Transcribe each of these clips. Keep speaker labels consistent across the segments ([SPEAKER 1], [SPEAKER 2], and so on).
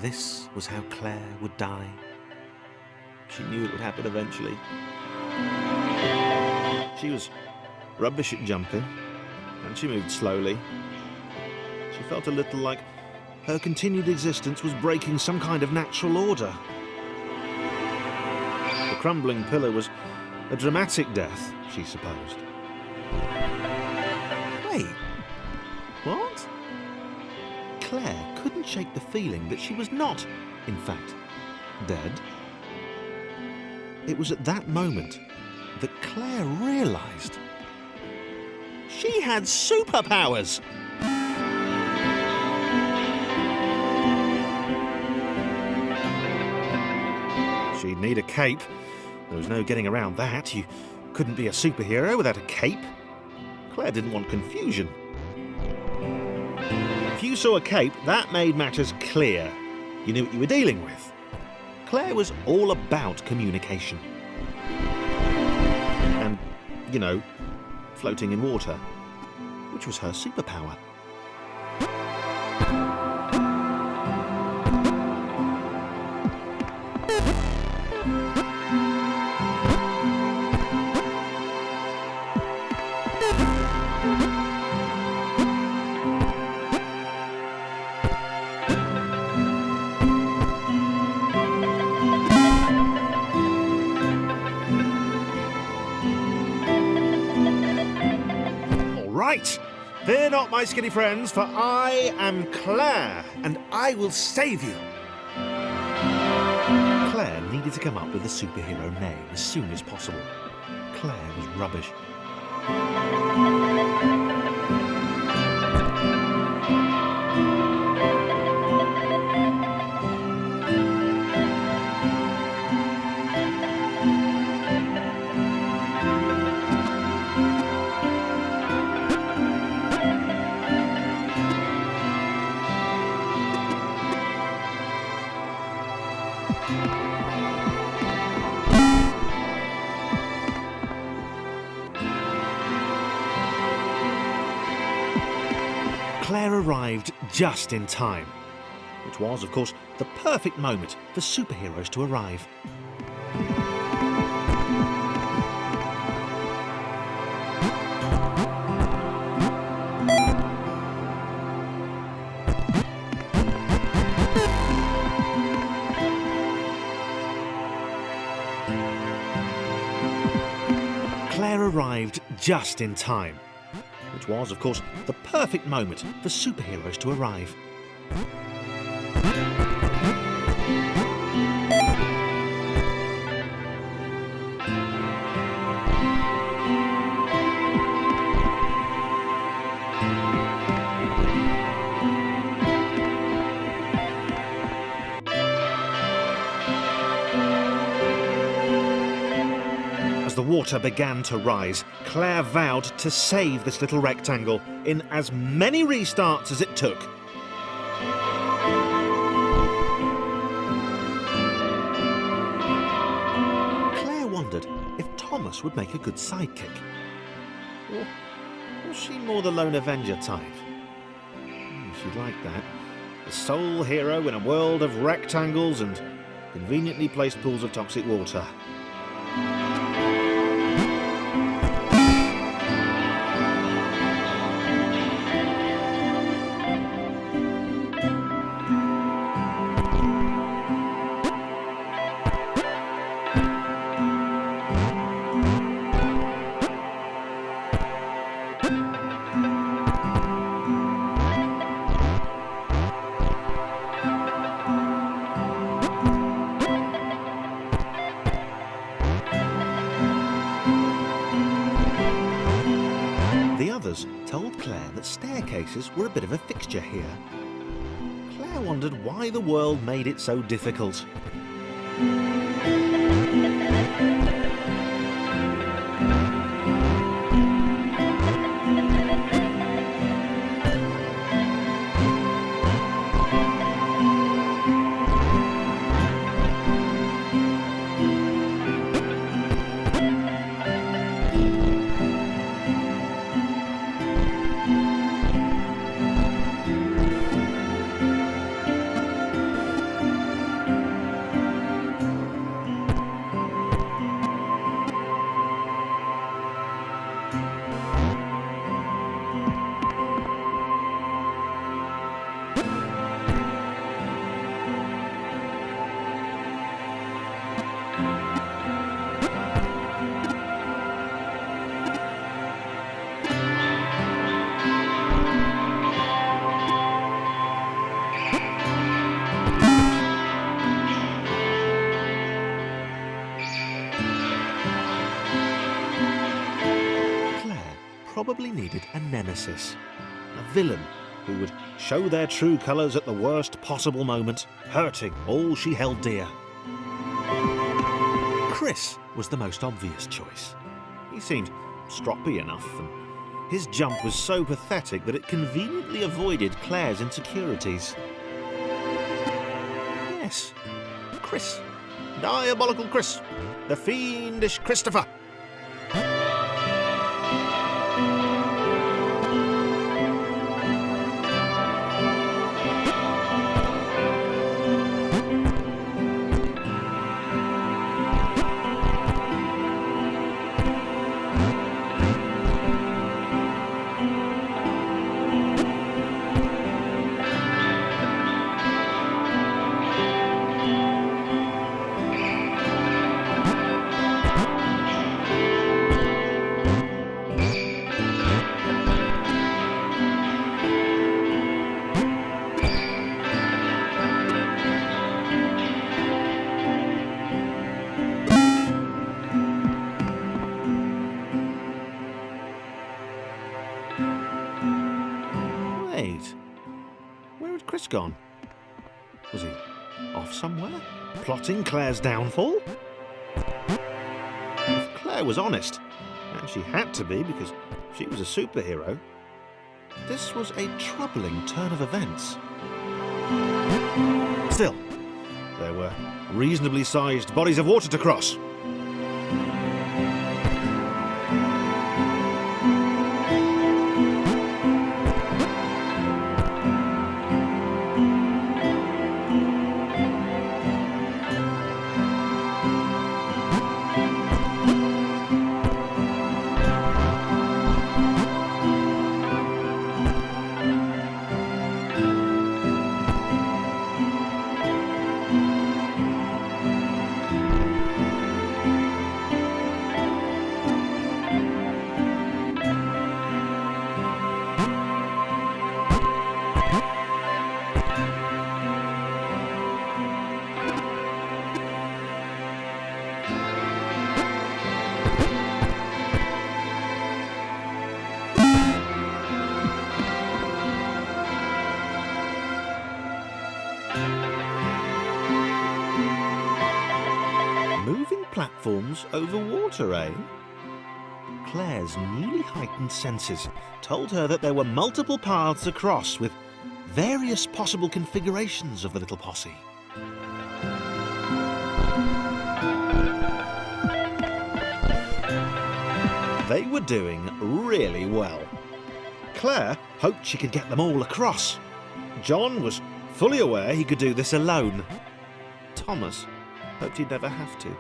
[SPEAKER 1] this was how Claire would die. She knew it would happen eventually. She was rubbish at jumping, and she moved slowly. She felt a little like her continued existence was breaking some kind of natural order. The crumbling pillar was a dramatic death, she supposed. Wait, what? Claire couldn't shake the feeling that she was not, in fact, dead. It was at that moment that Claire realised she had superpowers. She'd need a cape. There was no getting around that. You couldn't be a superhero without a cape. Claire didn't want confusion. If you saw a cape, that made matters clear. You knew what you were dealing with. Claire was all about communication. And, floating in water, which was her superpower. Right, fear not, my skinny friends, for I am Claire, and I will save you. Claire needed to come up with a superhero name as soon as possible. Claire was rubbish. Claire arrived just in time, which was, of course, the perfect moment for superheroes to arrive. Claire arrived just in time, which was, of course, the perfect moment for superheroes to arrive. As the water began to rise, Claire vowed to save this little rectangle in as many restarts as it took. Claire wondered if Thomas would make a good sidekick. Or was she more the lone Avenger type? She'd like that. The sole hero in a world of rectangles and conveniently placed pools of toxic water. The others told Claire that staircases were a bit of a fixture here. Claire wondered why the world made it so difficult. probably needed a nemesis, a villain who would show their true colours at the worst possible moment, hurting all she held dear. Chris was the most obvious choice. He seemed stroppy enough, and his jump was so pathetic that it conveniently avoided Claire's insecurities. Yes, Chris. Diabolical Chris. The fiendish Christopher. Wait, where had Chris gone? Was he off somewhere, plotting Claire's downfall? If Claire was honest, and she had to be because she was a superhero, this was a troubling turn of events. Still, there were reasonably sized bodies of water to cross. Moving platforms over water, eh? Claire's newly heightened senses told her that there were multiple paths across with various possible configurations of the little posse. They were doing really well. Claire hoped she could get them all across. John was fully aware he could do this alone. Thomas hoped he'd never have to.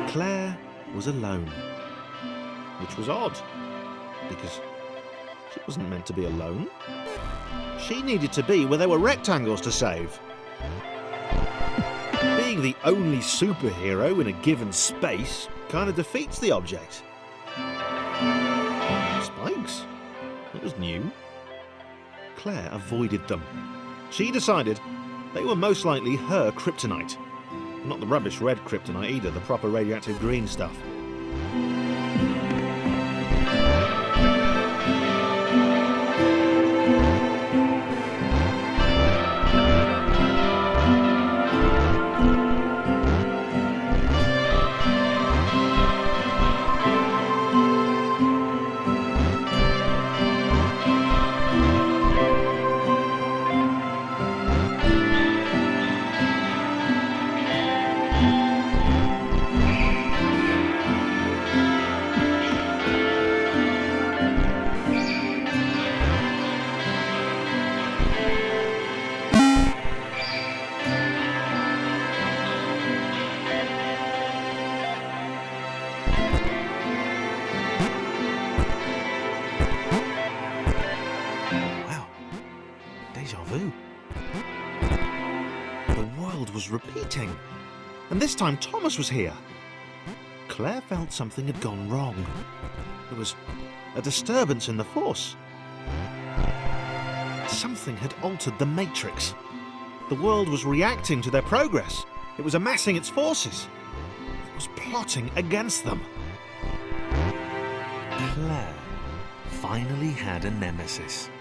[SPEAKER 1] Claire was alone, which was odd, because she wasn't meant to be alone. She needed to be where there were rectangles to save. Being the only superhero in a given space kind of defeats the object. Spikes? It was new. Claire avoided them. She decided they were most likely her kryptonite. Not the rubbish red kryptonite either, the proper radioactive green stuff. The world was repeating. And this time Thomas was here. Claire felt something had gone wrong. There was a disturbance in the force. Something had altered the matrix. The world was reacting to their progress. It was amassing its forces. It was plotting against them. Claire finally had a nemesis.